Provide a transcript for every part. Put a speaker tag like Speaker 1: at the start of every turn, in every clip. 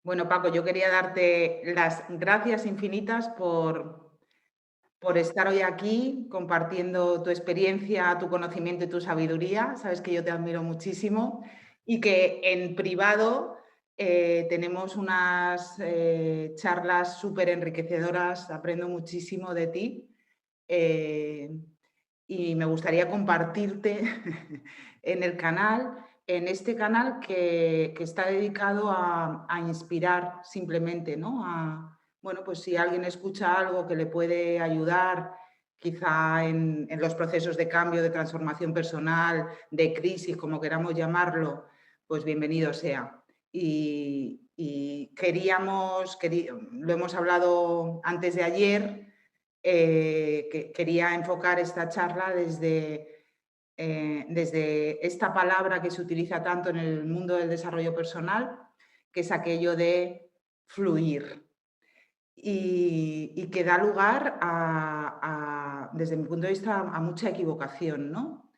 Speaker 1: Bueno, Paco, yo quería darte las gracias infinitas por estar hoy aquí compartiendo tu experiencia, tu conocimiento y tu sabiduría. Sabes que yo te admiro muchísimo y que en privado tenemos unas charlas súper enriquecedoras. Aprendo muchísimo de ti eh, y me gustaría compartirte en el canal, en este canal que está dedicado a inspirar simplemente, ¿no? Bueno, pues si alguien escucha algo que le puede ayudar, quizá en los procesos de cambio, de transformación personal, de crisis, como queramos llamarlo, pues bienvenido sea. Y lo hemos hablado antes de ayer, que quería enfocar esta charla desde esta palabra que se utiliza tanto en el mundo del desarrollo personal, que es aquello de fluir. Y que da lugar desde mi punto de vista, a mucha equivocación, ¿no?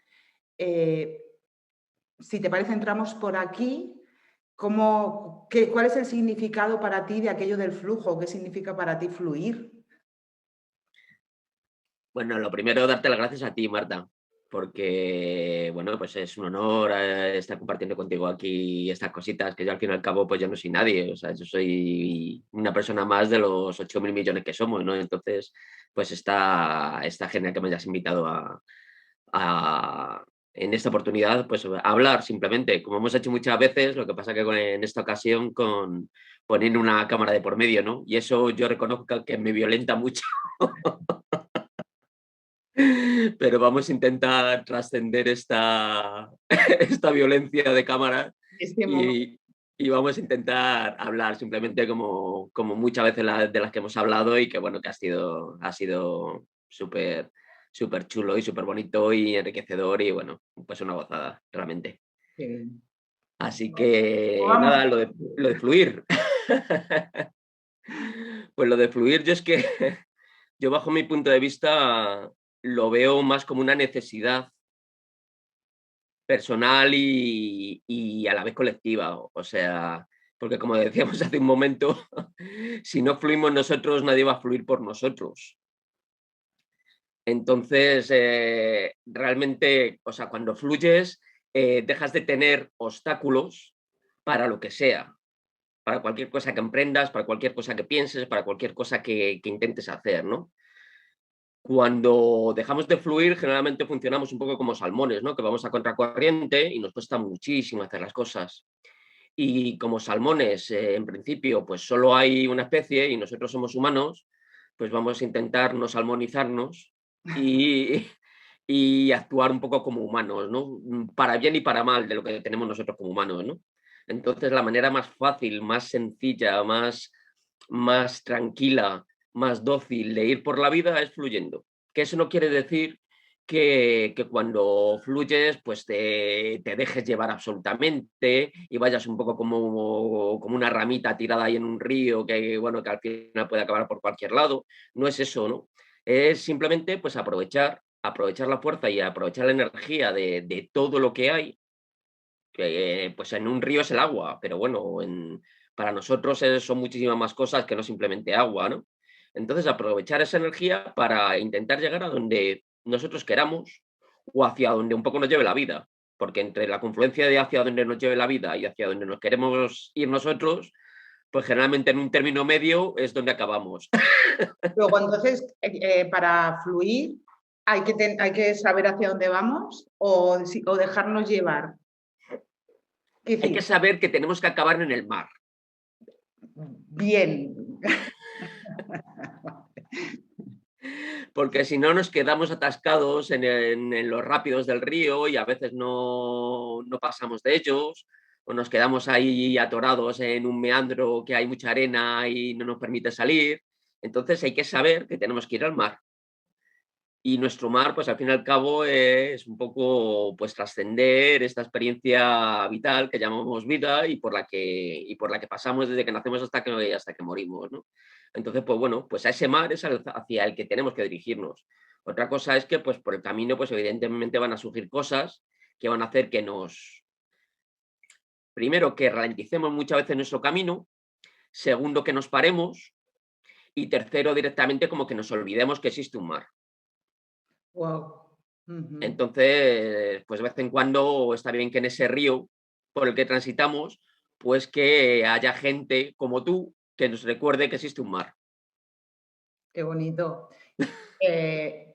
Speaker 1: Si te parece, entramos por aquí. ¿Cuál es el significado para ti de aquello del flujo? ¿Qué significa para ti fluir?
Speaker 2: Bueno, lo primero, darte las gracias a ti, Marta, porque, bueno, pues es un honor estar compartiendo contigo aquí estas cositas, que yo al fin y al cabo, pues yo no soy nadie, o sea, yo soy una persona más de los 8.000 millones que somos, ¿no? Entonces, pues está genial que me hayas invitado en esta oportunidad, pues a hablar simplemente, como hemos hecho muchas veces, lo que pasa que en esta ocasión con poniendo una cámara de por medio, ¿no? Y eso yo reconozco que me violenta mucho. Pero vamos a intentar trascender esta, esta violencia de cámara
Speaker 1: Este momento.
Speaker 2: y, y vamos a intentar hablar simplemente como muchas veces de las que hemos hablado y que bueno, que ha sido súper súper chulo y súper bonito y enriquecedor y bueno, pues una gozada, realmente. Así que
Speaker 1: Vamos.
Speaker 2: nada, lo de fluir. Pues lo de fluir, yo es que yo bajo mi punto de vista lo veo más como una necesidad personal y a la vez colectiva. O sea, porque como decíamos hace un momento, si no fluimos nosotros, nadie va a fluir por nosotros. Entonces, realmente, o sea, cuando fluyes, dejas de tener obstáculos para lo que sea, para cualquier cosa que emprendas, para cualquier cosa que pienses, para cualquier cosa que intentes hacer, ¿no? Cuando dejamos de fluir, generalmente funcionamos un poco como salmones, ¿no? Que vamos a contracorriente y nos cuesta muchísimo hacer las cosas. Y como salmones, en principio, pues solo hay una especie y nosotros somos humanos, pues vamos a intentar no salmonizarnos y, y actuar un poco como humanos, ¿no? Para bien y para mal de lo que tenemos nosotros como humanos, ¿no? Entonces, la manera más fácil, más sencilla, más tranquila, más dócil de ir por la vida es fluyendo. Que eso no quiere decir que cuando fluyes pues te dejes llevar absolutamente y vayas un poco como una ramita tirada ahí en un río que, bueno, que al final puede acabar por cualquier lado. No es eso, ¿no? Es simplemente pues aprovechar la fuerza y aprovechar la energía de todo lo que hay, que pues en un río es el agua, pero bueno, para nosotros son muchísimas más cosas que no simplemente agua, ¿no? Entonces, aprovechar esa energía para intentar llegar a donde nosotros queramos o hacia donde un poco nos lleve la vida, porque entre la confluencia de hacia donde nos lleve la vida y hacia donde nos queremos ir nosotros, pues generalmente en un término medio es donde acabamos.
Speaker 1: Luego, entonces, para fluir, hay que saber hacia dónde vamos o dejarnos llevar. Es
Speaker 2: Hay
Speaker 1: decir,
Speaker 2: que saber que tenemos que acabar en el mar.
Speaker 1: bien.
Speaker 2: Porque si no nos quedamos atascados en los rápidos del río y a veces no pasamos de ellos, o nos quedamos ahí atorados en un meandro que hay mucha arena y no nos permite salir. Entonces hay que saber que tenemos que ir al mar. Y nuestro mar, pues al fin y al cabo, es un poco pues trascender esta experiencia vital que llamamos vida y por la que pasamos desde que nacemos hasta que morimos, ¿no? Entonces, pues bueno, pues a ese mar es hacia el que tenemos que dirigirnos. Otra cosa es que pues por el camino, pues evidentemente van a surgir cosas que van a hacer que primero, que ralenticemos muchas veces nuestro camino, Segundo, que nos paremos. Y tercero, directamente como que nos olvidemos que existe un mar.
Speaker 1: Wow.
Speaker 2: Entonces, pues de vez en cuando está bien que en ese río por el que transitamos, pues que haya gente como tú que nos recuerde que existe un mar.
Speaker 1: Qué bonito.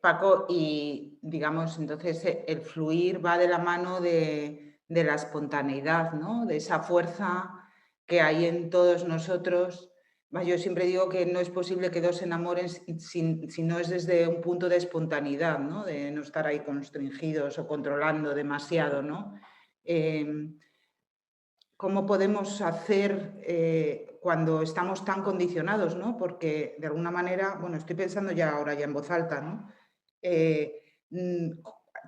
Speaker 1: Paco, y digamos, entonces el fluir va de la mano de la espontaneidad, ¿no? De esa fuerza que hay en todos nosotros. Yo siempre digo que no es posible que dos se enamoren si no es desde un punto de espontaneidad, ¿no? De no estar ahí constringidos o controlando demasiado, ¿no? ¿Cómo podemos hacer cuando estamos tan condicionados, ¿no? Porque de alguna manera, bueno, estoy pensando ya ahora ya en voz alta, ¿no? Eh, mm,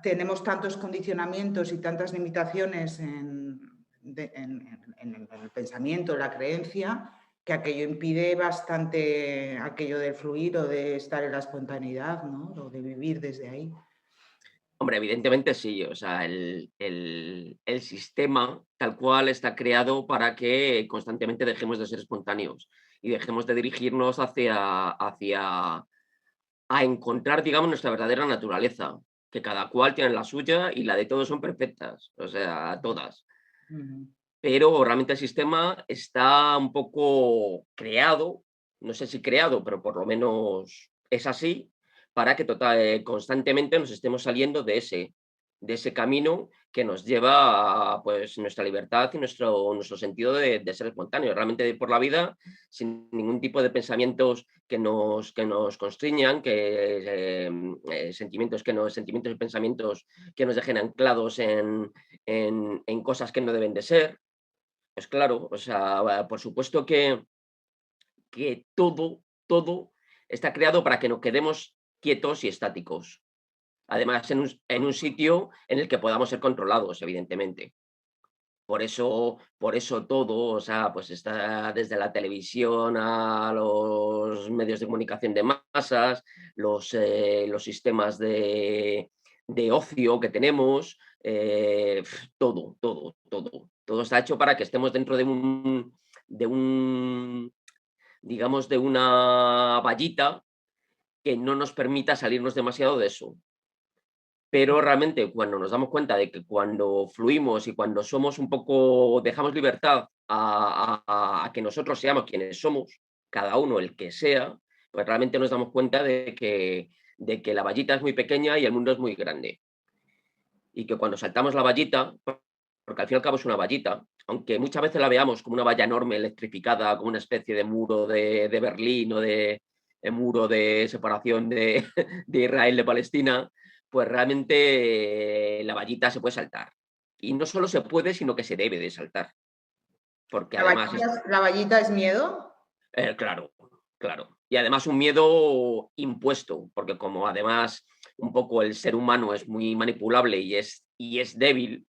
Speaker 1: tenemos tantos condicionamientos y tantas limitaciones en el pensamiento, en la creencia, que aquello impide bastante aquello del fluir o de estar en la espontaneidad, ¿no? O de vivir desde ahí.
Speaker 2: Hombre, evidentemente sí, o sea, el sistema tal cual está creado para que constantemente dejemos de ser espontáneos y dejemos de dirigirnos hacia a encontrar, digamos, nuestra verdadera naturaleza, que cada cual tiene la suya y la de todos son perfectas, o sea, todas.
Speaker 1: Ujú.
Speaker 2: Pero realmente el sistema está un poco creado, no sé si creado, pero por lo menos es así, para que constantemente nos estemos saliendo de ese camino que nos lleva a pues, nuestra libertad y nuestro sentido de ser espontáneo. Realmente de ir por la vida sin ningún tipo de pensamientos que nos constriñan, sentimientos y pensamientos que nos dejen anclados en cosas que no deben de ser. Pues claro, o sea, por supuesto que todo está creado para que nos quedemos quietos y estáticos. Además, en un sitio en el que podamos ser controlados, evidentemente. Por eso todo, o sea, pues está desde la televisión a los medios de comunicación de masas, los sistemas de ocio que tenemos, todo. Todo está hecho para que estemos dentro de un, digamos, de una vallita que no nos permita salirnos demasiado de eso. Pero realmente cuando nos damos cuenta de que cuando fluimos y cuando somos un poco dejamos libertad a que nosotros seamos quienes somos, cada uno el que sea, pues realmente nos damos cuenta de que la vallita es muy pequeña y el mundo es muy grande. Y que cuando saltamos la vallita, porque al fin y al cabo es una vallita, aunque muchas veces la veamos como una valla enorme electrificada, como una especie de muro de Berlín o de muro de separación de Israel de Palestina, pues realmente la vallita se puede saltar. Y no solo se puede, sino que se debe de saltar. Porque además es,
Speaker 1: La vallita es miedo?
Speaker 2: claro, claro. Y además un miedo impuesto, porque como además un poco el ser humano es muy manipulable y es débil,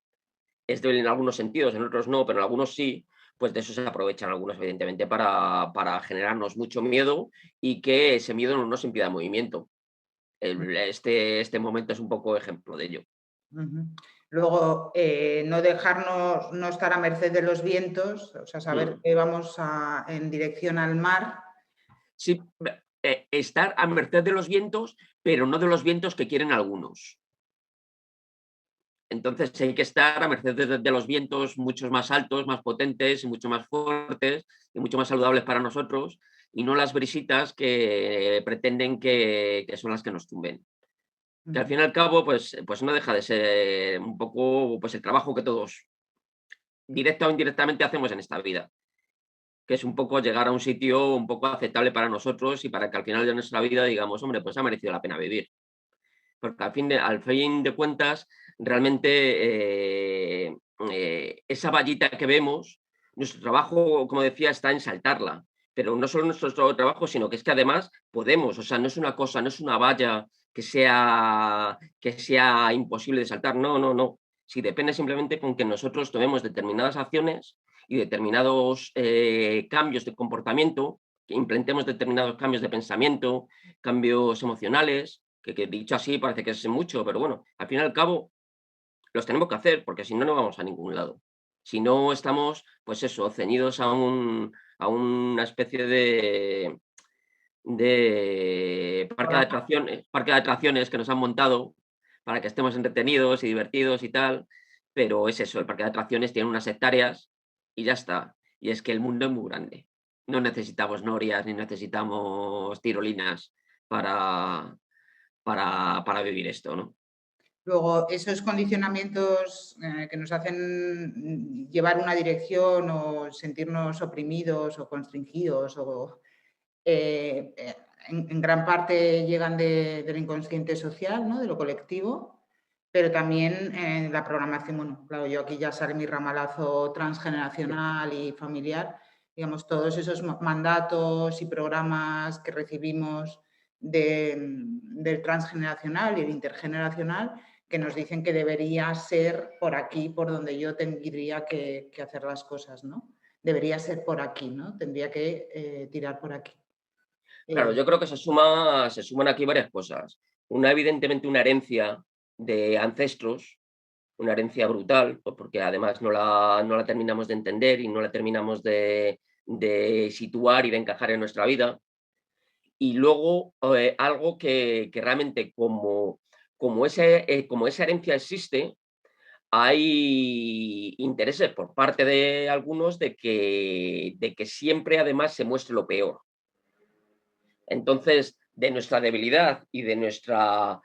Speaker 2: es débil en algunos sentidos, en otros no, pero en algunos sí, pues de eso se aprovechan algunos, evidentemente, para generarnos mucho miedo y que ese miedo no nos impida movimiento. Este momento es un poco ejemplo de ello.
Speaker 1: Ujú. Luego, no dejarnos, no estar a merced de los vientos, o sea, saber
Speaker 2: Mm.
Speaker 1: que vamos en dirección al mar.
Speaker 2: Sí, estar a merced de los vientos, pero no de los vientos que quieren algunos. Entonces hay que estar a merced de los vientos muchos más altos, más potentes y mucho más fuertes y mucho más saludables para nosotros y no las brisitas que pretenden que son las que nos tumben. Que al
Speaker 1: Ujú.
Speaker 2: fin y al cabo, pues no deja de ser un poco pues el trabajo que todos, directa o indirectamente, hacemos en esta vida, que es un poco llegar a un sitio un poco aceptable para nosotros y para que al final de nuestra vida digamos, hombre, pues ha merecido la pena vivir. Porque al fin de cuentas, realmente esa vallita que vemos, nuestro trabajo, como decía, está en saltarla. Pero no solo nuestro trabajo, sino que es que además podemos, o sea, no es una cosa, no es una valla que sea imposible de saltar. No, no, no. Si depende simplemente con que nosotros tomemos determinadas acciones y determinados cambios de comportamiento, que implementemos determinados cambios de pensamiento, cambios emocionales, que dicho así parece que es mucho, pero bueno, al fin y al cabo los tenemos que hacer, porque si no, no vamos a ningún lado. Si no estamos, pues eso, ceñidos a una especie de
Speaker 1: Programa.
Speaker 2: parque de atracciones que nos han montado para que estemos entretenidos y divertidos y tal, pero es eso, el parque de atracciones tiene unas hectáreas y ya está. Y es que el mundo es muy grande. No necesitamos norias ni necesitamos tirolinas para, para vivir esto, ¿no?
Speaker 1: Luego, esos condicionamientos que nos hacen llevar una dirección o sentirnos oprimidos o constringidos o en gran parte llegan del inconsciente social, ¿no? De lo colectivo, pero también la programación, bueno, claro, yo aquí ya sale mi ramalazo transgeneracional y familiar, digamos, todos esos mandatos y programas que recibimos del transgeneracional y el intergeneracional que nos dicen que debería ser por aquí, por donde yo tendría que hacer las cosas, ¿no? Debería ser por aquí, ¿no? Tendría que tirar por aquí.
Speaker 2: Claro, yo creo que se suman aquí varias cosas. Una, evidentemente, una herencia de ancestros, una herencia brutal, pues porque además no la terminamos de entender y no la terminamos de situar y de encajar en nuestra vida. Y luego algo que realmente como esa herencia existe, hay intereses por parte de algunos de que siempre además se muestre lo peor. Entonces, de nuestra debilidad y de nuestra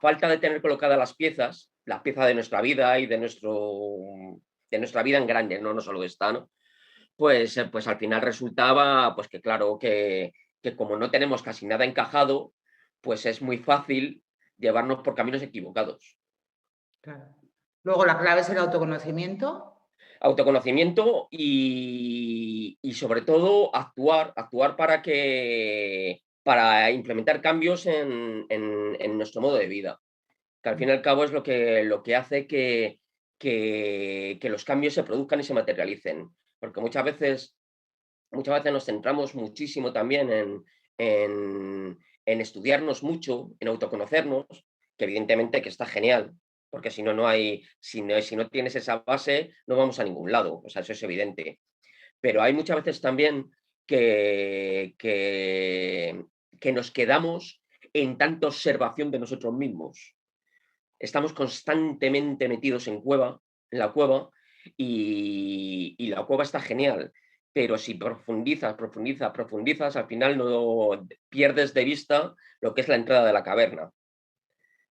Speaker 2: falta de tener colocadas las piezas de nuestra vida y de nuestra vida en grande, no solo esta, ¿no? Pues al final resultaba pues que claro, que como no tenemos casi nada encajado, pues es muy fácil llevarnos por caminos equivocados.
Speaker 1: Claro. Luego la clave es el autoconocimiento.
Speaker 2: Autoconocimiento y sobre todo actuar para implementar cambios en nuestro modo de vida, que al fin y al cabo es lo que hace que los cambios se produzcan y se materialicen. Porque muchas veces nos centramos muchísimo también en estudiarnos mucho, en autoconocernos, que evidentemente que está genial, porque si no, si no tienes esa base, no vamos a ningún lado, o sea, eso es evidente. Pero hay muchas veces también que, que, que nos quedamos en tanta observación de nosotros mismos. Estamos constantemente metidos en la cueva, y la cueva está genial, pero si profundizas, al final no pierdes de vista lo que es la entrada de la caverna.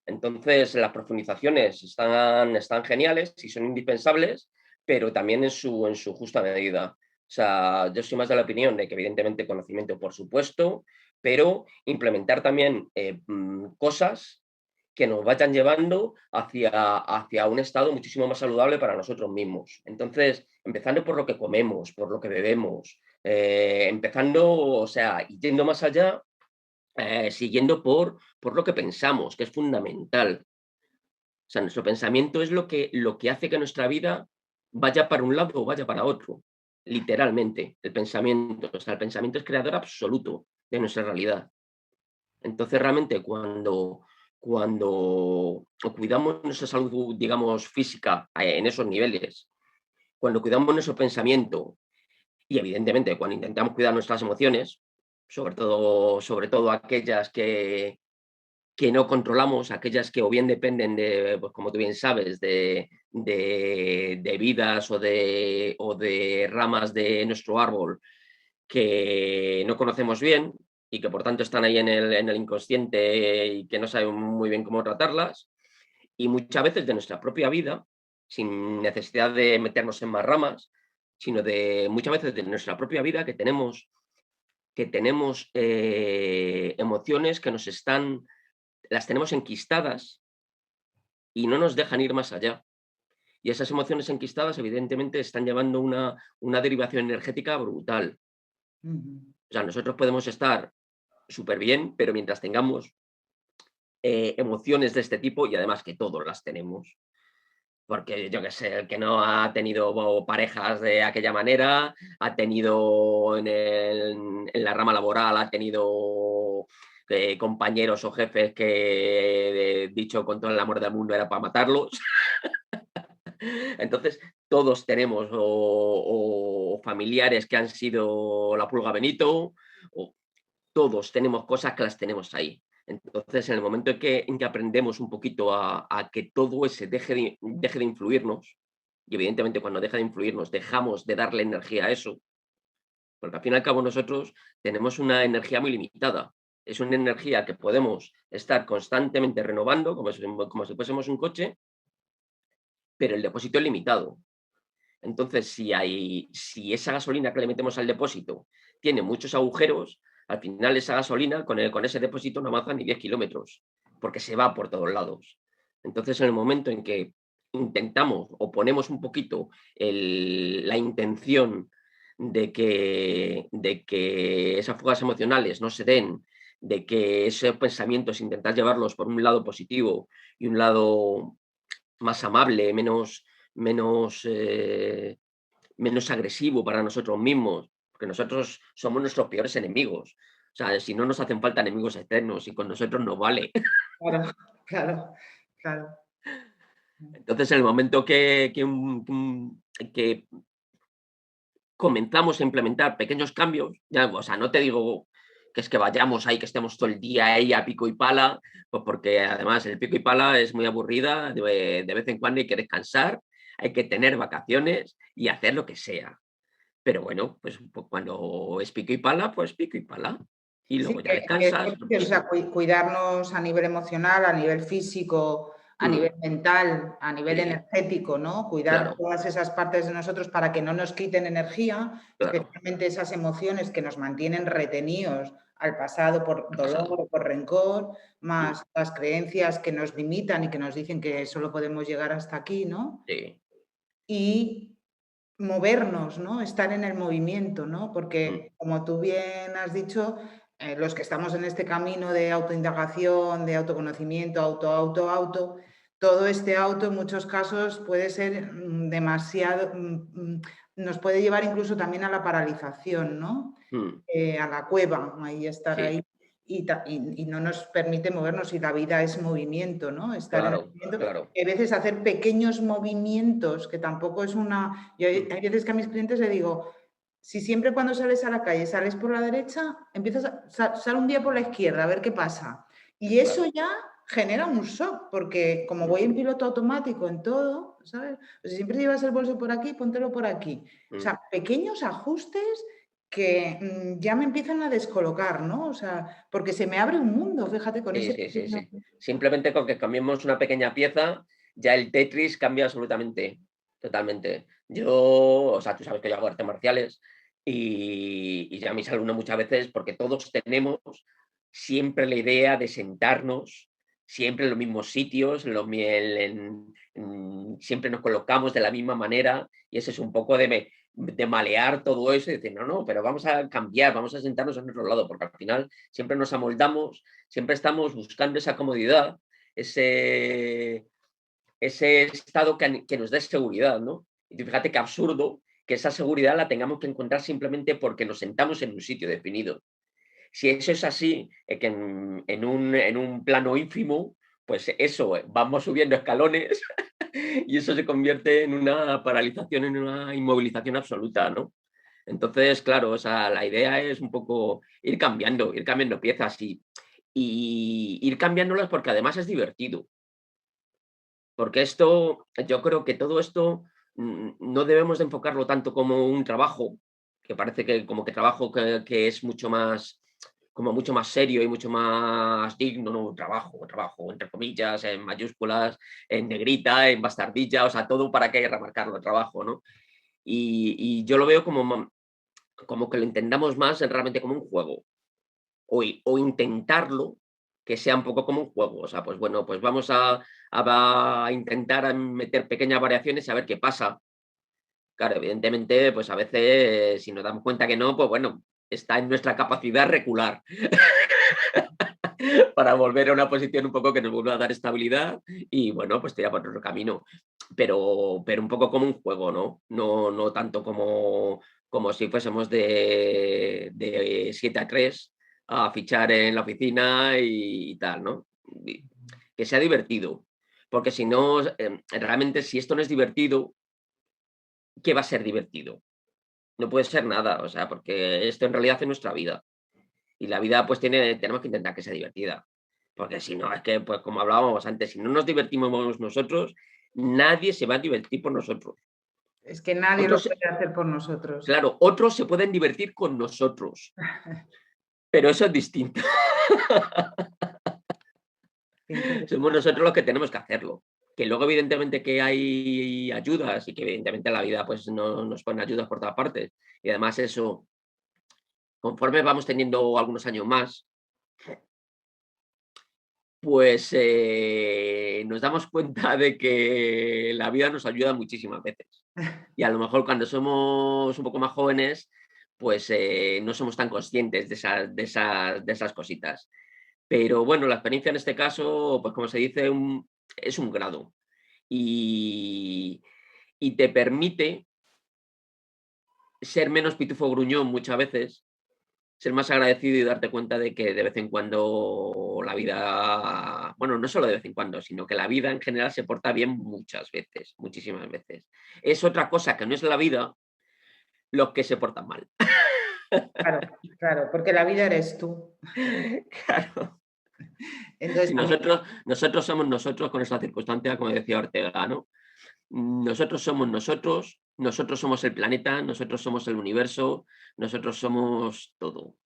Speaker 2: Entonces, las profundizaciones están geniales y son indispensables, pero también en su justa medida. O sea, yo soy más de la opinión de que evidentemente conocimiento, por supuesto, pero implementar también cosas que nos vayan llevando hacia un estado muchísimo más saludable para nosotros mismos. Entonces, empezando por lo que comemos, por lo que bebemos, empezando, o sea, y yendo más allá, siguiendo por lo que pensamos, que es fundamental. O sea, nuestro pensamiento es lo que hace que nuestra vida vaya para un lado o vaya para otro, literalmente, el pensamiento. O sea, el pensamiento es creador absoluto de nuestra realidad. Entonces, realmente, cuando cuidamos nuestra salud, digamos, física en esos niveles, cuando cuidamos nuestro pensamiento y, evidentemente, cuando intentamos cuidar nuestras emociones, sobre todo aquellas que no controlamos, aquellas que o bien dependen de, pues como tú bien sabes, de vidas o de ramas de nuestro árbol que no conocemos bien y que por tanto están ahí en el inconsciente y que no sabemos muy bien cómo tratarlas, y muchas veces de nuestra propia vida, sin necesidad de meternos en más ramas, sino de muchas veces de nuestra propia vida que tenemos emociones que las tenemos enquistadas y no nos dejan ir más allá. Y esas emociones enquistadas, evidentemente, están llevando una derivación energética brutal.
Speaker 1: Ujú.
Speaker 2: O sea, nosotros podemos estar súper bien, pero mientras tengamos emociones de este tipo, y además que todos las tenemos, porque yo que sé, el que no ha tenido parejas de aquella manera, ha tenido en la rama laboral, ha tenido compañeros o jefes que, dicho con todo el amor del mundo, era para matarlos. Entonces, todos tenemos o familiares que han sido la pulga Benito, o todos tenemos cosas que las tenemos ahí. Entonces, en el momento en que aprendemos un poquito a que todo ese deje de influirnos, y evidentemente cuando deja de influirnos dejamos de darle energía a eso, porque al fin y al cabo nosotros tenemos una energía muy limitada. Es una energía que podemos estar constantemente renovando, como si fuésemos un coche, pero el depósito es limitado. Entonces, si esa gasolina que le metemos al depósito tiene muchos agujeros, al final esa gasolina con ese depósito no avanza ni 10 kilómetros, porque se va por todos lados. Entonces, en el momento en que intentamos o ponemos un poquito la intención de que esas fugas emocionales no se den, de que esos pensamientos intentar llevarlos por un lado positivo y un lado más amable, menos agresivo para nosotros mismos, porque nosotros somos nuestros peores enemigos. O sea, si no nos hacen falta enemigos externos y con nosotros no vale.
Speaker 1: Claro, claro, claro.
Speaker 2: Entonces, en el momento que comenzamos a implementar pequeños cambios, ya, o sea, no te digo que es que vayamos ahí, que estemos todo el día ahí a pico y pala, pues porque además el pico y pala es muy aburrida, de vez en cuando hay que descansar, hay que tener vacaciones y hacer lo que sea. Pero bueno, pues cuando es pico y pala, pues pico y pala. Y
Speaker 1: Sí,
Speaker 2: luego ya
Speaker 1: que es
Speaker 2: descansas.
Speaker 1: o sea, cuidarnos a nivel emocional, a nivel físico, a nivel mental, a nivel
Speaker 2: Sí,
Speaker 1: energético, ¿no? Cuidar
Speaker 2: claro,
Speaker 1: todas esas partes de nosotros para que no nos quiten energía,
Speaker 2: claro,
Speaker 1: especialmente esas emociones que nos mantienen retenidos al pasado por
Speaker 2: ha
Speaker 1: dolor
Speaker 2: pasado.
Speaker 1: o por rencor,
Speaker 2: Mm,
Speaker 1: más las creencias que nos limitan y que nos dicen que solo podemos llegar hasta aquí, ¿no?
Speaker 2: sí,
Speaker 1: Y movernos, ¿no? Estar en el movimiento, ¿no?
Speaker 2: mm,
Speaker 1: Porque, como tú bien has dicho, los que estamos en este camino de autoindagación, de autoconocimiento, todo este auto en muchos casos puede ser demasiado, nos puede llevar incluso también a la paralización, ¿no?
Speaker 2: mm,
Speaker 1: A la cueva, ahí estar
Speaker 2: sí,
Speaker 1: ahí y no nos permite movernos y la vida es movimiento, ¿no? Estar en el
Speaker 2: claro,
Speaker 1: movimiento.
Speaker 2: claro.
Speaker 1: Y a veces hacer pequeños movimientos, que tampoco es una... Yo hay
Speaker 2: Mm,
Speaker 1: veces que a mis clientes le digo, si siempre cuando sales a la calle sales por la derecha, empiezas sal un día por la izquierda a ver qué pasa. Y eso
Speaker 2: claro.
Speaker 1: ya genera un shock, porque como
Speaker 2: Mm,
Speaker 1: voy en piloto automático en todo, ¿sabes? O sea, siempre llevas el bolso por aquí, póntelo por aquí. O
Speaker 2: mm.
Speaker 1: sea, pequeños ajustes que ya me empiezan a descolocar, ¿no? O sea, porque se me abre un mundo, fíjate, con
Speaker 2: Sí,
Speaker 1: ese
Speaker 2: sí, sí,
Speaker 1: pequeño...
Speaker 2: sí. Simplemente con que cambiemos una pequeña pieza, ya el Tetris cambia absolutamente, totalmente. O sea, tú sabes que yo hago artes marciales y ya mis alumnos muchas veces, porque todos tenemos siempre la idea de sentarnos, siempre en los mismos sitios, siempre nos colocamos de la misma manera y ese es un poco de malear todo eso y decir, no, no, pero vamos a cambiar, vamos a sentarnos en otro lado, porque al final siempre nos amoldamos. Siempre estamos buscando esa comodidad, ese, ese estado que nos dé seguridad, ¿no? Y fíjate qué absurdo que esa seguridad la tengamos que encontrar simplemente porque nos sentamos en un sitio definido. Si eso es así, que en un plano ínfimo, pues eso, vamos subiendo escalones y eso se convierte en una paralización, en una inmovilización absoluta, ¿no? Entonces, claro, o sea, la idea es un poco ir cambiando piezas y ir cambiándolas porque además es divertido. Porque yo creo que todo esto no debemos de enfocarlo tanto como un trabajo, que parece que como que trabajo que es mucho más serio y mucho más digno, ¿no? Un trabajo, entre comillas, en mayúsculas, en negrita, en bastardilla, o sea, todo para que remarcarlo, trabajo, ¿no? Y yo lo veo como que lo entendamos más realmente como un juego o intentarlo que sea un poco como un juego. O sea, pues bueno, pues vamos a intentar meter pequeñas variaciones y a ver qué pasa. Claro, evidentemente, pues a veces si nos damos cuenta que no, pues bueno, está en nuestra capacidad recular para volver a una posición un poco que nos vuelva a dar estabilidad y bueno, pues tirar por otro camino. Pero un poco como un juego, ¿no? No tanto como si fuésemos de 7-3 a fichar en la oficina y tal, ¿no? Que sea divertido, porque si no, realmente si esto no es divertido, ¿qué va a ser divertido? No puede ser nada, o sea, porque esto en realidad es nuestra vida. Y la vida pues tenemos que intentar que sea divertida. Porque si no, es que, pues como hablábamos antes, si no nos divertimos nosotros, nadie se va a divertir por nosotros.
Speaker 1: Es que nadie lo
Speaker 2: Otros,
Speaker 1: puede hacer por nosotros.
Speaker 2: claro, otros se pueden divertir con nosotros, pero eso es distinto.
Speaker 1: Qué
Speaker 2: Somos
Speaker 1: interesante.
Speaker 2: nosotros los que tenemos que hacerlo. Que luego, evidentemente, que hay ayudas y que, evidentemente, la vida pues, no nos pone ayudas por todas partes. Y además, eso, conforme vamos teniendo algunos años más, pues nos damos cuenta de que la vida nos ayuda muchísimas veces. Y a lo mejor cuando somos un poco más jóvenes, pues no somos tan conscientes de esas cositas. Pero bueno, la experiencia en este caso, pues como se dice, es un grado. Y, y te permite ser menos pitufo gruñón muchas veces, ser más agradecido y darte cuenta de que de vez en cuando la vida, bueno, no solo de vez en cuando, sino que la vida en general se porta bien muchas veces, muchísimas veces. Es otra cosa que no es la vida los que se portan mal.
Speaker 1: Claro, claro, porque la vida eres tú.
Speaker 2: Claro.
Speaker 1: Entonces
Speaker 2: Si
Speaker 1: también
Speaker 2: nosotros somos nosotros con esta circunstancia, como decía Ortega, ¿no? Nosotros somos nosotros, nosotros somos el planeta, nosotros somos el universo, nosotros somos todo.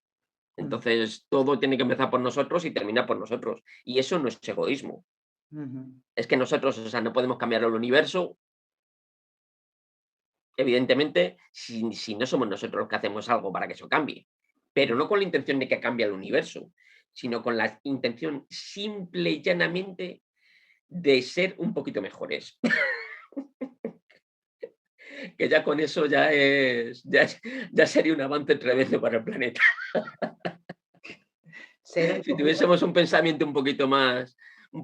Speaker 1: mm,
Speaker 2: Entonces, todo tiene que empezar por nosotros y terminar por nosotros. Y eso no es egoísmo.
Speaker 1: ujú.
Speaker 2: Es que nosotros, o sea, no podemos cambiar el universo, evidentemente, si no somos nosotros los que hacemos algo para que eso cambie. Pero no con la intención de que cambie el universo, sino con la intención simple y llanamente de ser un poquito mejores. Que ya con eso ya sería un avance tremendo para el planeta.
Speaker 1: Ser un
Speaker 2: Si
Speaker 1: poquito
Speaker 2: tuviésemos un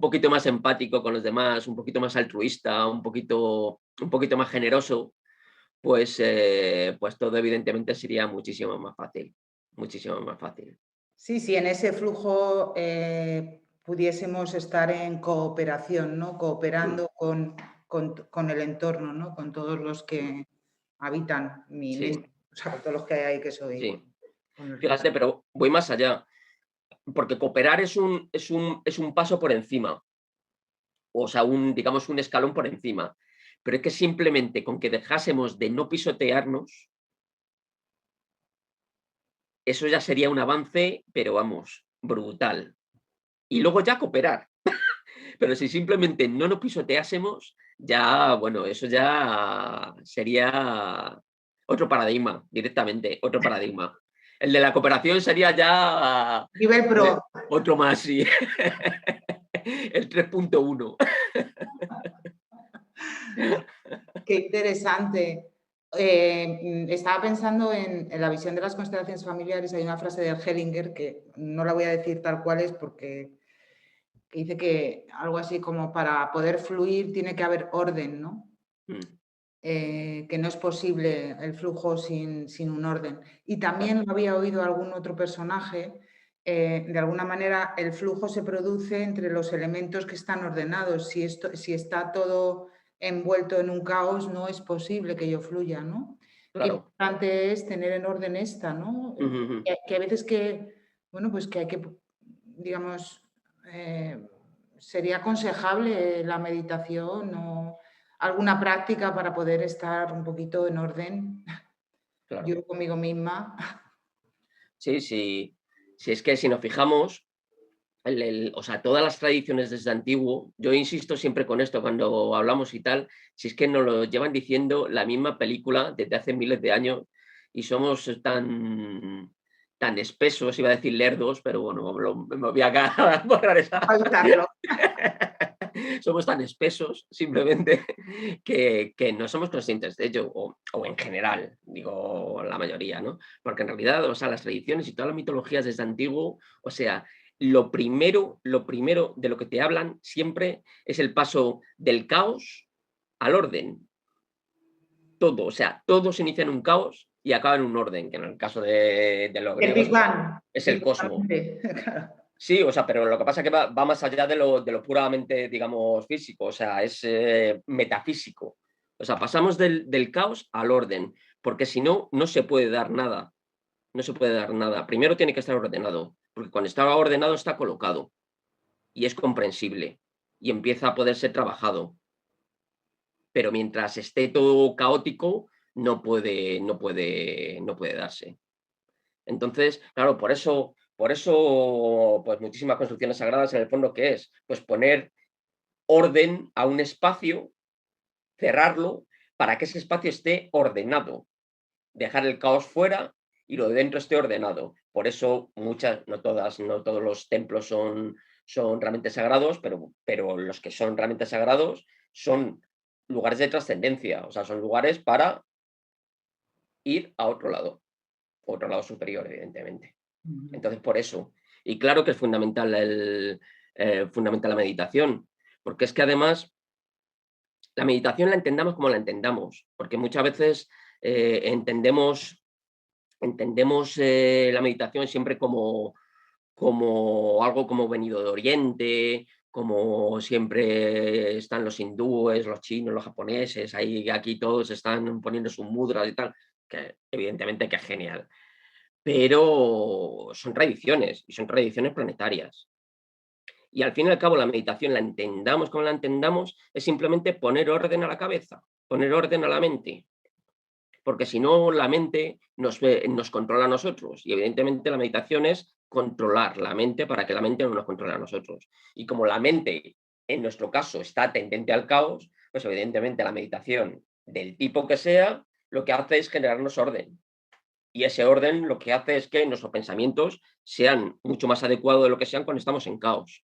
Speaker 2: poquito más empático con los demás, un poquito más altruista, un poquito más generoso, pues todo evidentemente sería muchísimo más fácil, muchísimo más fácil.
Speaker 1: sí, sí, en ese flujo pudiésemos estar en cooperación, ¿no?
Speaker 2: Mm,
Speaker 1: Cooperando con el entorno, ¿no? Con todos los que habitan mi
Speaker 2: sí,
Speaker 1: mente, o sea, con todos los que hay ahí que soy,
Speaker 2: sí.
Speaker 1: con el resto.
Speaker 2: Fíjate, pero voy más allá, porque cooperar es un paso por encima, o sea, digamos, un escalón por encima. Pero es que simplemente con que dejásemos de no pisotearnos, eso ya sería un avance, pero vamos, brutal. Y luego ya cooperar. Pero si simplemente no nos pisoteásemos, ya, bueno, eso ya sería otro paradigma, directamente, otro paradigma. El de la cooperación sería ya
Speaker 1: Nivel pro.
Speaker 2: otro más, sí. El 3.1.
Speaker 1: Qué interesante. Estaba pensando en la visión de las constelaciones familiares. Hay una frase de Hellinger que no la voy a decir tal cual es porque que dice que algo así como para poder fluir tiene que haber orden, ¿no?
Speaker 2: Mm,
Speaker 1: Que no es posible el flujo sin un orden. Y también lo había oído algún otro personaje, de alguna manera el flujo se produce entre los elementos que están ordenados. Si está todo envuelto en un caos, no es posible que yo fluya, ¿no? Qué
Speaker 2: claro.
Speaker 1: importante es tener en orden esta, ¿no?
Speaker 2: Ujú, ujú.
Speaker 1: Que a veces que, bueno, pues que hay que, digamos, sería aconsejable la meditación o alguna práctica para poder estar un poquito en orden,
Speaker 2: Claro.
Speaker 1: yo conmigo misma.
Speaker 2: Sí, sí. Si es que si nos fijamos, o sea, todas las tradiciones desde antiguo, yo insisto siempre con esto cuando hablamos y tal, si es que nos lo llevan diciendo la misma película desde hace miles de años y somos tan espesos, iba a decir lerdos, pero bueno, me voy a borrar esa.
Speaker 1: A evitarlo.
Speaker 2: Somos tan espesos simplemente que no somos conscientes de ello, o en general, digo la mayoría, ¿no? Porque en realidad, o sea, las tradiciones y todas las mitologías desde antiguo, o sea, lo primero de lo que te hablan siempre es el paso del caos al orden. Todo, o sea, todo se inicia en un caos y acaba en un orden, que en el caso de los
Speaker 1: El
Speaker 2: griegos
Speaker 1: Big Bang,
Speaker 2: es el cosmos.
Speaker 1: directamente. Claro.
Speaker 2: Sí, o sea, pero lo que pasa es que va más allá de lo puramente, digamos, físico, o sea, es metafísico. O sea, pasamos del caos al orden, porque si no, no se puede dar nada. No se puede dar nada. Primero tiene que estar ordenado, porque cuando está ordenado está colocado y es comprensible y empieza a poder ser trabajado. Pero mientras esté todo caótico, no puede darse. Entonces, claro, por eso, pues muchísimas construcciones sagradas en el fondo, ¿qué es? Pues poner orden a un espacio, cerrarlo, para que ese espacio esté ordenado, dejar el caos fuera y lo de dentro esté ordenado. Por eso muchas, no todas, no todos los templos son realmente sagrados, pero los que son realmente sagrados son lugares de trascendencia, o sea, son lugares para ir a otro lado superior, evidentemente.
Speaker 1: Ujú.
Speaker 2: Entonces, por eso. Y claro que es fundamental, fundamental la meditación, porque es que además la meditación la entendamos como la entendamos, porque muchas veces entendemos la meditación siempre como algo como venido de Oriente, como siempre están los hindúes, los chinos, los japoneses, ahí aquí todos están poniendo sus mudras y tal, que evidentemente que es genial, pero son tradiciones y son tradiciones planetarias. Y al fin y al cabo la meditación, la entendamos como la entendamos, es simplemente poner orden a la cabeza, poner orden a la mente, porque si no la mente nos controla a nosotros y evidentemente la meditación es controlar la mente para que la mente no nos controle a nosotros. Y como la mente, en nuestro caso, está tendente al caos, pues evidentemente la meditación del tipo que sea, lo que hace es generarnos orden. Y ese orden lo que hace es que nuestros pensamientos sean mucho más adecuados de lo que sean cuando estamos en caos.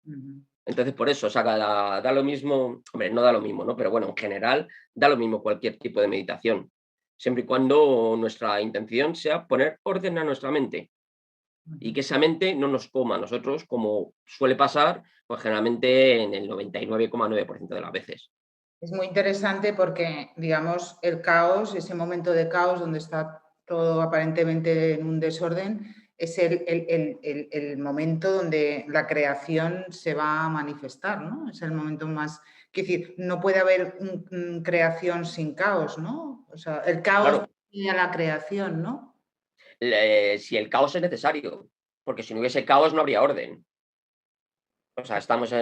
Speaker 1: Ujú.
Speaker 2: Entonces, por eso, o sea, da lo mismo, hombre, no da lo mismo, ¿no? Pero bueno, en general, da lo mismo cualquier tipo de meditación, siempre y cuando nuestra intención sea poner orden a nuestra mente y
Speaker 1: Ujú.
Speaker 2: que esa mente no nos coma a nosotros, como suele pasar, pues generalmente en el 99,9% de las veces.
Speaker 1: Es muy interesante porque, digamos, el caos, ese momento de caos donde está todo aparentemente en un desorden, es el momento donde la creación se va a manifestar, ¿no? Es el momento más... Es decir, no puede haber creación sin caos, ¿no? O sea, el caos
Speaker 2: Claro,
Speaker 1: y a la creación, ¿no?
Speaker 2: si el caos es necesario, porque si no hubiese caos no habría orden. O sea, estamos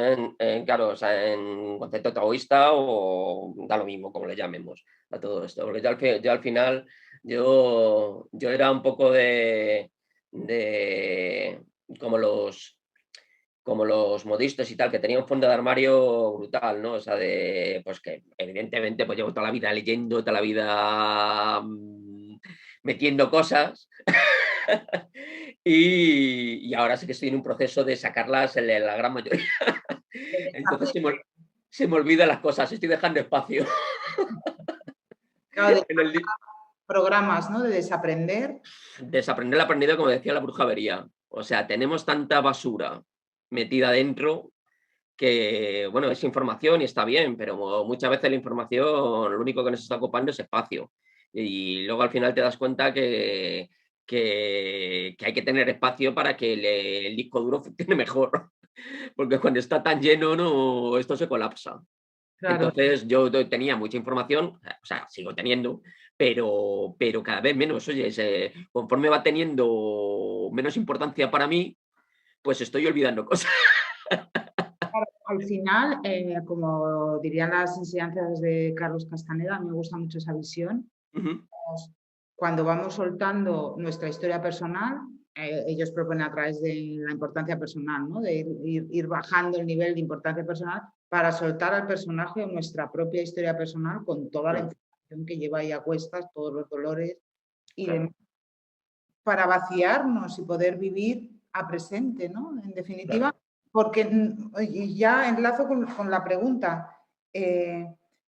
Speaker 2: claro, o sea, en concepto taoísta o da lo mismo, como le llamemos a todo esto. Porque yo al final, yo era un poco de como los modistas y tal, que tenía un fondo de armario brutal, ¿no? O sea, pues que evidentemente pues llevo toda la vida leyendo, toda la vida metiendo cosas. Y ahora sí que estoy en un proceso de sacarlas en la gran mayoría. Entonces se me olvidan las cosas, estoy dejando espacio.
Speaker 1: Claro, de
Speaker 2: En el
Speaker 1: programas, ¿no? De desaprender.
Speaker 2: desaprender el aprendido, como decía la brujería. O sea, tenemos tanta basura metida dentro que, bueno, es información y está bien, pero muchas veces la información lo único que nos está ocupando es espacio. Y luego al final te das cuenta que hay que tener espacio para que el disco duro funcione mejor, porque cuando está tan lleno, no, esto se colapsa.
Speaker 1: Claro.
Speaker 2: Entonces yo tenía mucha información, o sea, sigo teniendo, pero cada vez menos. Oye, conforme va teniendo menos importancia para mí, pues estoy olvidando cosas.
Speaker 1: Al final, como dirían las enseñanzas de Carlos Castaneda, a mí me gusta mucho esa visión.
Speaker 2: Ujú,
Speaker 1: Cuando vamos soltando nuestra historia personal, ellos proponen a través de la importancia personal, ¿no? De ir bajando el nivel de importancia personal para soltar al personaje o nuestra propia historia personal con toda la
Speaker 2: claro,
Speaker 1: información que lleva ahí a cuestas, todos los dolores y demás,
Speaker 2: claro,
Speaker 1: para vaciarnos y poder vivir a presente, ¿no? En definitiva,
Speaker 2: claro.
Speaker 1: porque y ya enlazo con la pregunta,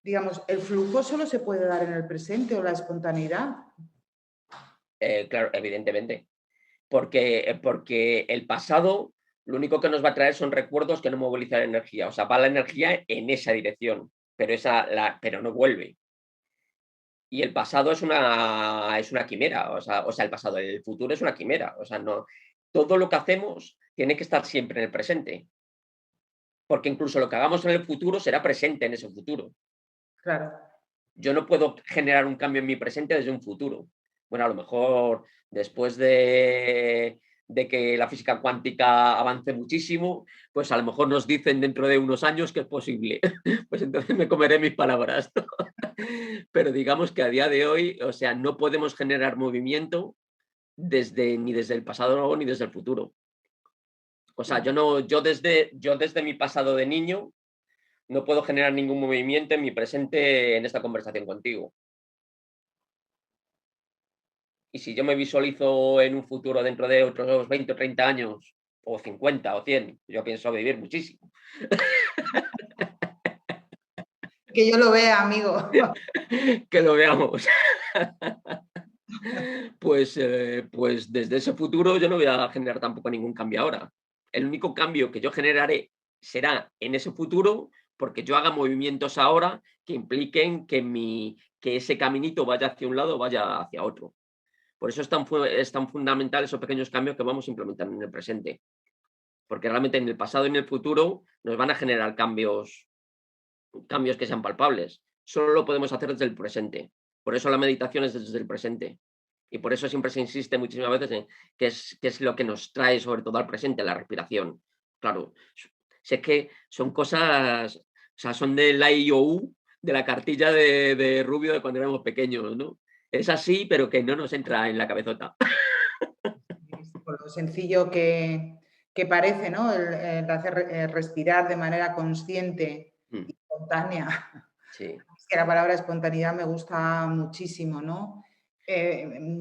Speaker 1: digamos, ¿el flujo solo se puede dar en el presente o la espontaneidad?
Speaker 2: Claro, evidentemente. Porque el pasado lo único que nos va a traer son recuerdos que no movilizan energía. O sea, va la energía en esa dirección, pero no vuelve. Y el pasado es una quimera. O sea, el pasado, el futuro es una quimera. O sea, no, todo lo que hacemos tiene que estar siempre en el presente, porque incluso lo que hagamos en el futuro será presente en ese futuro.
Speaker 1: Claro.
Speaker 2: Yo no puedo generar un cambio en mi presente desde un futuro. Bueno, a lo mejor después de que la física cuántica avance muchísimo, pues a lo mejor nos dicen dentro de unos años que es posible. Pues entonces me comeré mis palabras, ¿no? Pero digamos que a día de hoy, o sea, no podemos generar movimiento ni desde el pasado ni desde el futuro. O sea, yo desde mi pasado de niño no puedo generar ningún movimiento en mi presente en esta conversación contigo. Y si yo me visualizo en un futuro dentro de otros 20 o 30 años, o 50 o 100, yo pienso vivir muchísimo.
Speaker 1: Que yo lo vea, amigo.
Speaker 2: Que lo veamos. Pues desde ese futuro yo no voy a generar tampoco ningún cambio ahora. El único cambio que yo generaré será en ese futuro porque yo haga movimientos ahora que impliquen que ese caminito vaya hacia un lado o vaya hacia otro. Por eso es tan fundamental esos pequeños cambios que vamos implementando en el presente. Porque realmente en el pasado y en el futuro nos van a generar cambios que sean palpables. Solo lo podemos hacer desde el presente. Por eso la meditación es desde el presente. Y por eso siempre se insiste muchísimas veces en qué es lo que nos trae sobre todo al presente, la respiración. Claro, sé que son cosas, o sea, son del A, I, O, U, de la cartilla de Rubio de cuando éramos pequeños, ¿no? Es así, pero que no nos entra en la cabezota.
Speaker 1: Por lo sencillo que parece, ¿no? El hacer respirar de manera consciente
Speaker 2: Mm,
Speaker 1: y espontánea.
Speaker 2: sí.
Speaker 1: Es que la palabra espontaneidad me gusta muchísimo, ¿no? De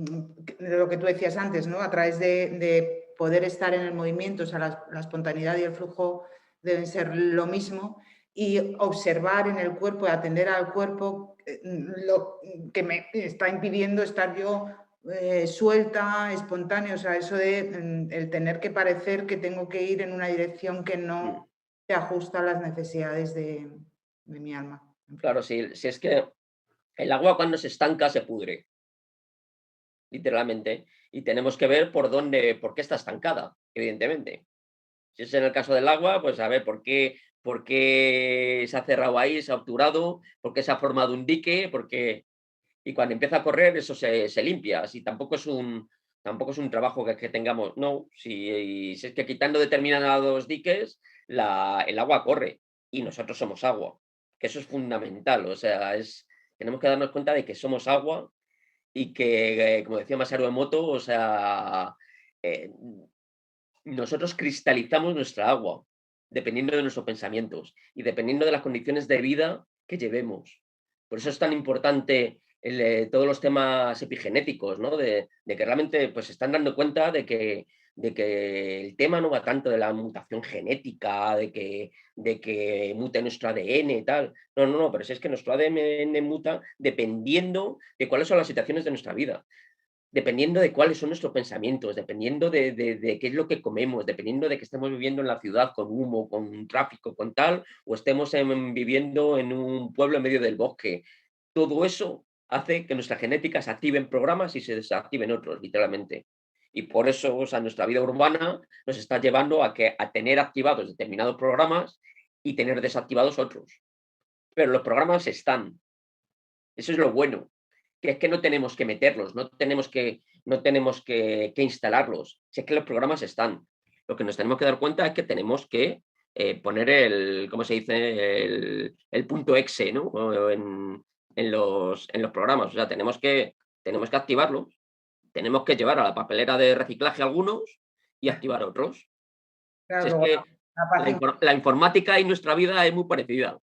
Speaker 1: lo que tú decías antes, ¿no? A través de poder estar en el movimiento, o sea, la espontaneidad y el flujo deben ser lo mismo, y observar en el cuerpo, atender al cuerpo, lo que me está impidiendo estar yo suelta, espontánea, o sea, eso de el tener que parecer que tengo que ir en una dirección que
Speaker 2: Mm.
Speaker 1: no se ajusta a las necesidades de mi alma.
Speaker 2: Claro, si es que el agua cuando se estanca se pudre, literalmente, y tenemos que ver por qué está estancada, evidentemente. Si es en el caso del agua, pues a ver por qué se ha cerrado ahí, se ha obturado, por qué se ha formado un dique, y cuando empieza a correr eso se limpia. Si tampoco es un trabajo que tengamos, no, si es que quitando determinados diques, el agua corre y nosotros somos agua, que eso es fundamental, o sea, tenemos que darnos cuenta de que somos agua y que, como decía Masaru Emoto, o sea, eh, nosotros cristalizamos nuestra agua, dependiendo de nuestros pensamientos y dependiendo de las condiciones de vida que llevemos. Por eso es tan importante todos los temas epigenéticos, ¿no? De que realmente pues, se están dando cuenta de que el tema no va tanto de la mutación genética, de que mute nuestro ADN y tal. No, no, no, pero si es que nuestro ADN muta dependiendo de cuáles son las situaciones de nuestra vida, dependiendo de cuáles son nuestros pensamientos, dependiendo de qué es lo que comemos, dependiendo de que estemos viviendo en la ciudad con humo, con tráfico, con tal, o estemos viviendo en un pueblo en medio del bosque. Todo eso hace que nuestra genética se active en programas y se desactiven otros, literalmente. Y por eso, o sea, nuestra vida urbana nos está llevando a tener activados determinados programas y tener desactivados otros. Pero los programas están. Eso es lo bueno, que es que no tenemos que meterlos, no tenemos que instalarlos. Si es que los programas están. Lo que nos tenemos que dar cuenta es que tenemos que poner ¿cómo se dice? El punto exe, ¿no? O en los programas. O sea, tenemos que activarlos, tenemos que llevar a la papelera de reciclaje algunos y activar otros. Si
Speaker 1: Claro,
Speaker 2: es
Speaker 1: luego
Speaker 2: que
Speaker 1: la paz,
Speaker 2: la informática y nuestra vida es muy parecida.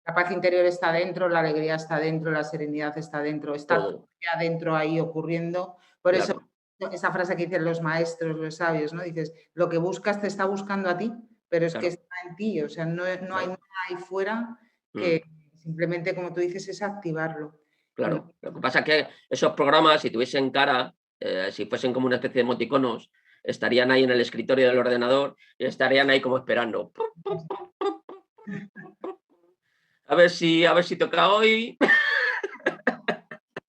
Speaker 1: la paz interior está dentro, la alegría está dentro, la serenidad está dentro, está todo
Speaker 2: Todo,
Speaker 1: ya dentro ahí ocurriendo. Por eso,
Speaker 2: claro,
Speaker 1: esa frase que dicen los maestros, los sabios, ¿no? Dices, lo que buscas te está buscando a ti, pero es que
Speaker 2: claro,
Speaker 1: está en ti, o sea, no hay
Speaker 2: claro.
Speaker 1: nada ahí fuera
Speaker 2: Mm.
Speaker 1: que simplemente, como tú dices, es activarlo. Y
Speaker 2: Claro, lo que pasa es que esos programas, si tuviesen cara, si fuesen como una especie de emoticonos, estarían ahí en el escritorio del ordenador y estarían ahí como esperando. A ver si toca hoy.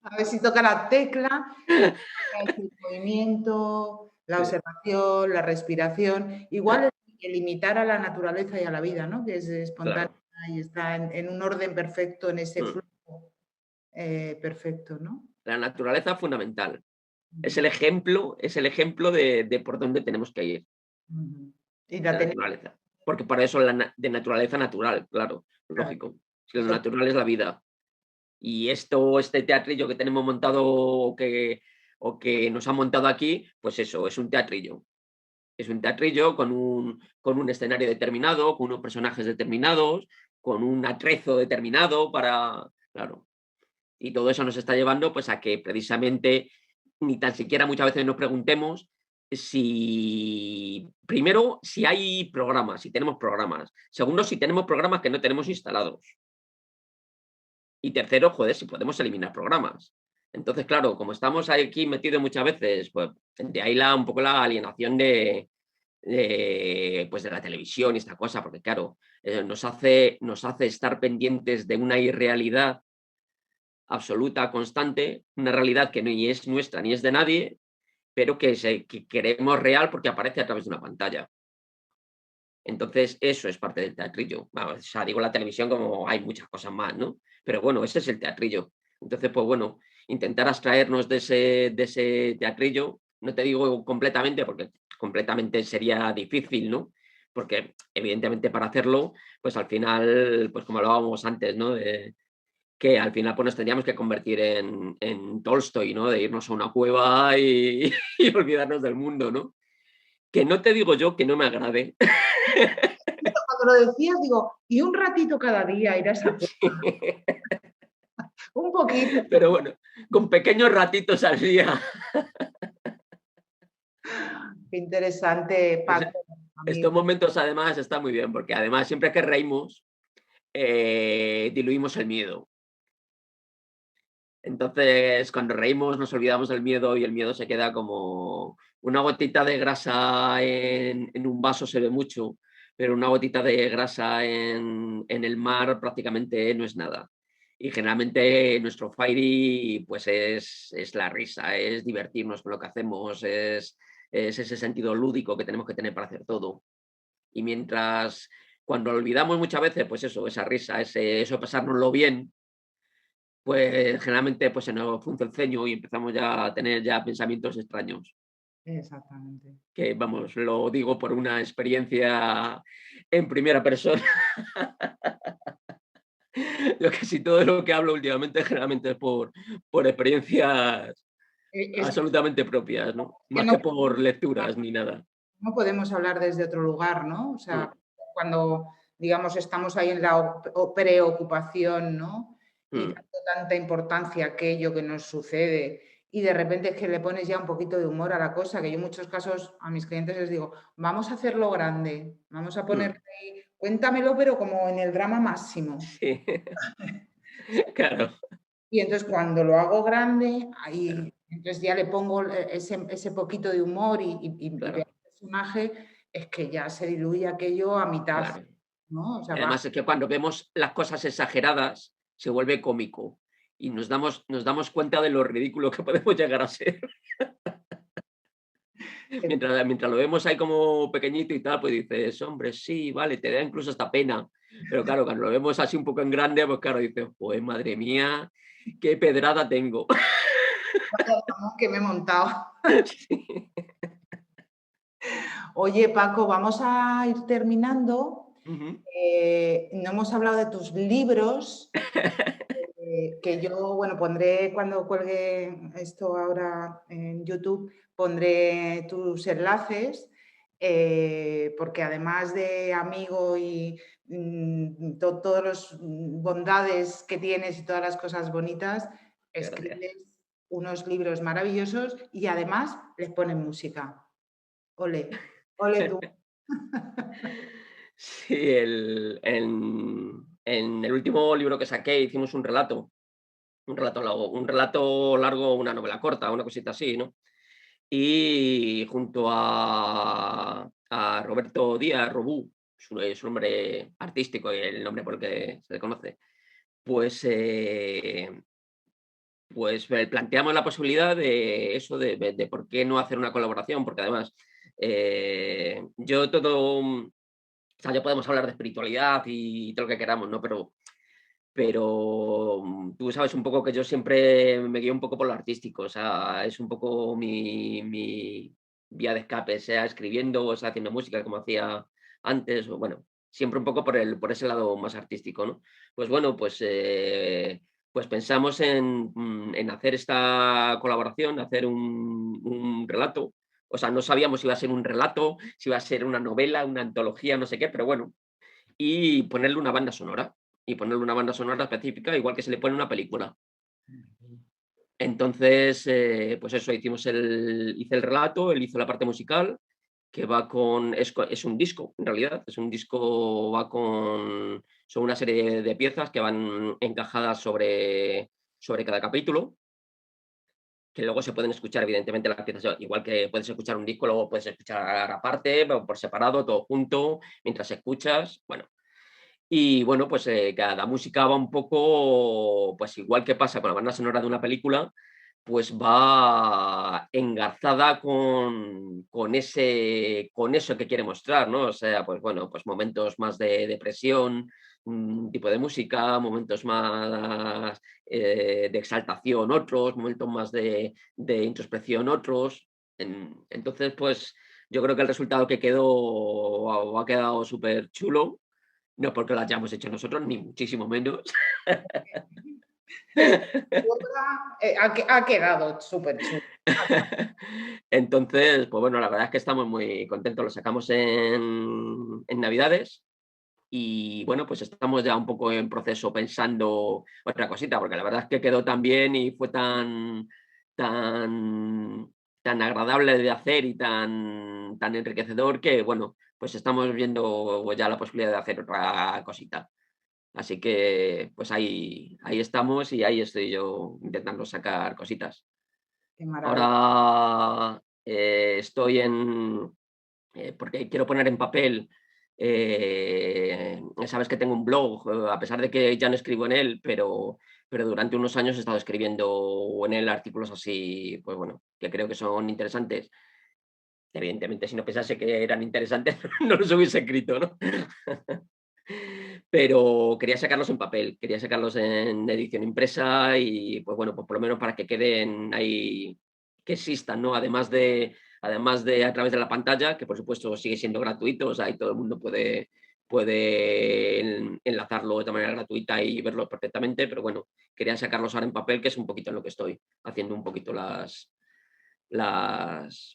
Speaker 1: a ver si toca la tecla, el movimiento, La
Speaker 2: sí,
Speaker 1: observación, la respiración,
Speaker 2: eh,
Speaker 1: igual el imitar a la naturaleza y a la vida, ¿no? Que es espontánea
Speaker 2: claro.
Speaker 1: y está en un orden perfecto, en ese
Speaker 2: Mm.
Speaker 1: flujo perfecto, ¿no?
Speaker 2: La naturaleza es fundamental.
Speaker 1: Ujú,
Speaker 2: Es el ejemplo de por dónde tenemos que ir,
Speaker 1: ujú. Y
Speaker 2: la
Speaker 1: la tenéis,
Speaker 2: naturaleza. Porque para eso de naturaleza natural, claro,
Speaker 1: claro,
Speaker 2: lógico. Si lo
Speaker 1: eso,
Speaker 2: natural es la vida. Y este teatrillo que tenemos montado o que nos han montado aquí, pues eso, es un teatrillo. Es un teatrillo con un escenario determinado, con unos personajes determinados, con un atrezo determinado para. Claro. Y todo eso nos está llevando pues a que precisamente ni tan siquiera muchas veces nos preguntemos si, primero, si hay programas, si tenemos programas. Segundo, si tenemos programas que no tenemos instalados. Y tercero, joder, si podemos eliminar programas. Entonces, claro, como estamos aquí metidos muchas veces, pues de ahí un poco la alienación pues de la televisión y esta cosa, porque claro, nos hace estar pendientes de una irrealidad absoluta, constante, una realidad que ni es nuestra ni es de nadie, pero que queremos real porque aparece a través de una pantalla. Entonces, eso es parte del teatrillo. Vamos, o sea, digo la televisión como hay muchas cosas más, ¿no? Pero bueno, ese es el teatrillo. Entonces, pues bueno, intentar abstraernos de ese teatrillo, no te digo completamente, porque completamente sería difícil, ¿no? Porque evidentemente para hacerlo, pues al final, pues como hablábamos antes, ¿no? Que al final pues nos tendríamos que convertir en Tolstoy, ¿no? De irnos a una cueva y, y olvidarnos del mundo, ¿no? Que no te digo yo que no me agrade.
Speaker 1: cuando lo decías, digo, y un ratito cada día ir a esa cueva, un poquito.
Speaker 2: Pero bueno, con pequeños ratitos al día.
Speaker 1: Qué interesante,
Speaker 2: Ese-
Speaker 1: Paco,
Speaker 2: Estos
Speaker 1: amigo.
Speaker 2: momentos además están muy bien, porque además siempre que reímos, diluimos el miedo. Entonces, cuando reímos nos olvidamos del miedo y el miedo se queda como una gotita de grasa en un vaso se ve mucho, pero una gotita de grasa en el mar prácticamente no es nada. Y generalmente nuestro fairy pues es la risa, es divertirnos con lo que hacemos, es ese sentido lúdico que tenemos que tener para hacer todo. Y mientras, cuando olvidamos muchas veces, pues eso, esa risa, eso pasárnoslo bien, pues generalmente pues se nos frunce el ceño y empezamos ya a tener ya pensamientos extraños,
Speaker 1: Exactamente.
Speaker 2: que vamos, lo digo por una experiencia en primera persona. Yo casi todo lo que hablo últimamente generalmente es por experiencias
Speaker 1: Es
Speaker 2: absolutamente propias, ¿no?
Speaker 1: que
Speaker 2: Más
Speaker 1: no,
Speaker 2: que por lecturas ni nada.
Speaker 1: no podemos hablar desde otro lugar, ¿no? O
Speaker 2: Mm,
Speaker 1: sea, cuando, digamos, estamos ahí en la preocupación, ¿no? Y
Speaker 2: mm.
Speaker 1: dando tanta importancia a aquello que nos sucede, y de repente es que le pones ya un poquito de humor a la cosa, que yo en muchos casos a mis clientes les digo, vamos a hacerlo grande, vamos a
Speaker 2: Mm.
Speaker 1: ponerle ahí, cuéntamelo, pero como en el drama máximo.
Speaker 2: Sí, claro,
Speaker 1: Y entonces cuando lo hago grande,
Speaker 2: claro,
Speaker 1: ahí entonces ya le pongo ese poquito de humor y veo
Speaker 2: claro,
Speaker 1: al personaje, es que ya se diluye aquello a mitad,
Speaker 2: claro.
Speaker 1: ¿no? O sea,
Speaker 2: Y
Speaker 1: va,
Speaker 2: además es que cuando vemos las cosas exageradas, se vuelve cómico y nos damos cuenta de lo ridículo que podemos llegar a ser. Mientras lo vemos ahí como pequeñito y tal, pues dices: "Hombre, sí, vale", te da incluso hasta pena. Pero claro, cuando lo vemos así un poco en grande, pues claro, dices: "Pues madre mía, qué pedrada tengo".
Speaker 1: vaya dramón que me he montado.
Speaker 2: Sí.
Speaker 1: Oye, Paco, vamos a ir terminando.
Speaker 2: Ujú.
Speaker 1: No hemos hablado de tus libros, que yo, bueno, pondré cuando cuelgue esto ahora en YouTube, pondré tus enlaces, porque además de amigo y todas las bondades que tienes y todas las cosas bonitas,
Speaker 2: Gracias.
Speaker 1: escribes unos libros maravillosos y además les ponen música. Ole, ole tú.
Speaker 2: Sí, en el último libro que saqué hicimos un relato largo, una novela corta, una cosita así, ¿no? Y junto a Roberto Díaz Robú, su nombre artístico y el nombre por el que se le conoce, pues pues planteamos la posibilidad de eso, de por qué no hacer una colaboración, porque además yo todo, o sea, ya podemos hablar de espiritualidad y todo lo que queramos, ¿no? Pero tú sabes un poco que yo siempre me guío un poco por lo artístico, o sea, es un poco mi vía de escape, sea escribiendo o sea haciendo música como hacía antes, o bueno, siempre un poco por ese lado más artístico, ¿no? Pues bueno, pues pensamos en hacer esta colaboración, hacer un relato. O sea, no sabíamos si iba a ser un relato, si iba a ser una novela, una antología, no sé qué, pero bueno, y ponerle una banda sonora, y ponerle una banda sonora específica, igual que se le pone una película. Entonces, pues eso, hice el relato, él hizo la parte musical, que va con es un disco, en realidad, es un disco, son una serie de piezas que van encajadas sobre cada capítulo, que luego se pueden escuchar, evidentemente, las piezas, igual que puedes escuchar un disco, luego puedes escuchar aparte, o por separado, todo junto, mientras escuchas, bueno. Y bueno, pues cada música va un poco, pues igual que pasa con la banda sonora de una película, pues va engarzada con eso que quiere mostrar, ¿no? O sea, pues bueno, pues momentos más de depresión, un tipo de música, momentos más de exaltación, otros, momentos más de introspección, otros. Entonces, pues yo creo que el resultado que quedó ha quedado súper chulo, no porque lo hayamos hecho nosotros, ni muchísimo menos.
Speaker 1: Ha quedado súper chulo.
Speaker 2: Entonces, pues bueno, la verdad es que estamos muy contentos. Lo sacamos en Navidades y bueno, pues estamos ya un poco en proceso pensando otra cosita, porque la verdad es que quedó tan bien y fue tan, tan agradable de hacer y tan enriquecedor que bueno, pues estamos viendo ya la posibilidad de hacer otra cosita. Así que, pues ahí estamos y ahí estoy yo intentando sacar cositas.
Speaker 1: Qué maravilla.
Speaker 2: Ahora estoy porque quiero poner en papel, sabes que tengo un blog, a pesar de que ya no escribo en él, pero durante unos años he estado escribiendo en él artículos así, pues bueno, que creo que son interesantes. Evidentemente, si no pensase que eran interesantes, no los hubiese escrito, ¿no? Pero quería sacarlos en papel, quería sacarlos en edición impresa y, pues bueno, pues por lo menos para que queden ahí, que existan, ¿no? Además de a través de la pantalla, que por supuesto sigue siendo gratuito, o sea, ahí todo el mundo puede enlazarlo de manera gratuita y verlo perfectamente, pero bueno, quería sacarlos ahora en papel, que es un poquito en lo que estoy haciendo un poquito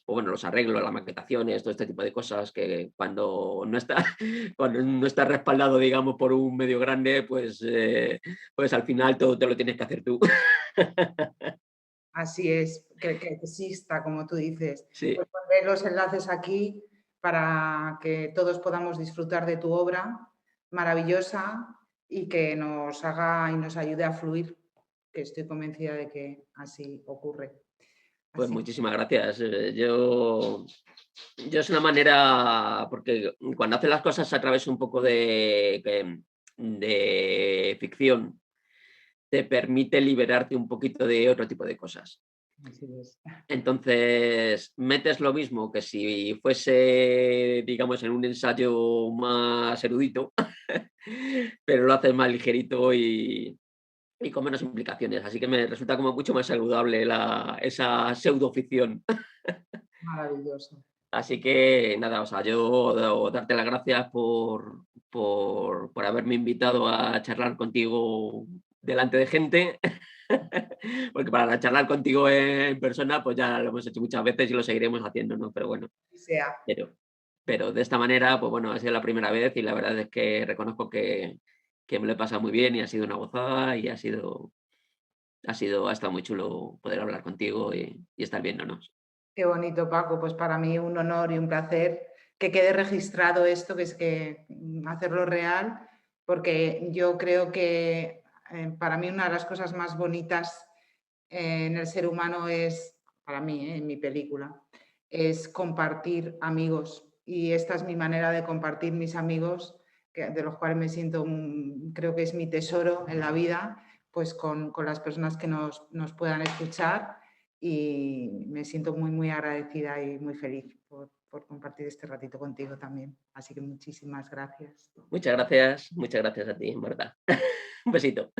Speaker 2: o bueno, los arreglos, las maquetaciones, todo este tipo de cosas que cuando no está respaldado, digamos, por un medio grande, pues al final todo te lo tienes que hacer tú.
Speaker 1: Así es, que exista, como tú dices.
Speaker 2: Sí,
Speaker 1: Pues pondré los enlaces aquí para que todos podamos disfrutar de tu obra maravillosa y que nos haga y nos ayude a fluir, que estoy convencida de que así ocurre.
Speaker 2: pues
Speaker 1: Así.
Speaker 2: muchísimas gracias. Yo es una manera, porque cuando haces las cosas a través un poco de ficción, te permite liberarte un poquito de otro tipo de cosas.
Speaker 1: Así es.
Speaker 2: Entonces, metes lo mismo que si fuese, digamos, en un ensayo más erudito, pero lo haces más ligerito y con menos implicaciones. Así que me resulta como mucho más saludable esa pseudoficción.
Speaker 1: Maravilloso.
Speaker 2: Así que nada, o sea, yo darte las gracias por haberme invitado a charlar contigo delante de gente. Porque para charlar contigo en persona, pues ya lo hemos hecho muchas veces y lo seguiremos haciendo, ¿no? Pero bueno,
Speaker 1: Que sea.
Speaker 2: pero, pero de esta manera, pues bueno, ha sido la primera vez y la verdad es que reconozco que me lo he pasado muy bien y ha sido una gozada y ha estado muy chulo poder hablar contigo y estar viéndonos.
Speaker 1: Qué bonito, Paco. Pues para mí un honor y un placer que quede registrado esto, que es que hacerlo real, porque yo creo que para mí una de las cosas más bonitas en el ser humano es, para mí, en mi película, es compartir amigos. Y esta es mi manera de compartir mis amigos, de los cuales me siento, creo que es mi tesoro en la vida, pues con las personas que nos puedan escuchar y me siento muy, muy agradecida y muy feliz por compartir este ratito contigo también. Así que muchísimas gracias.
Speaker 2: Muchas gracias a ti, Marta. Un besito.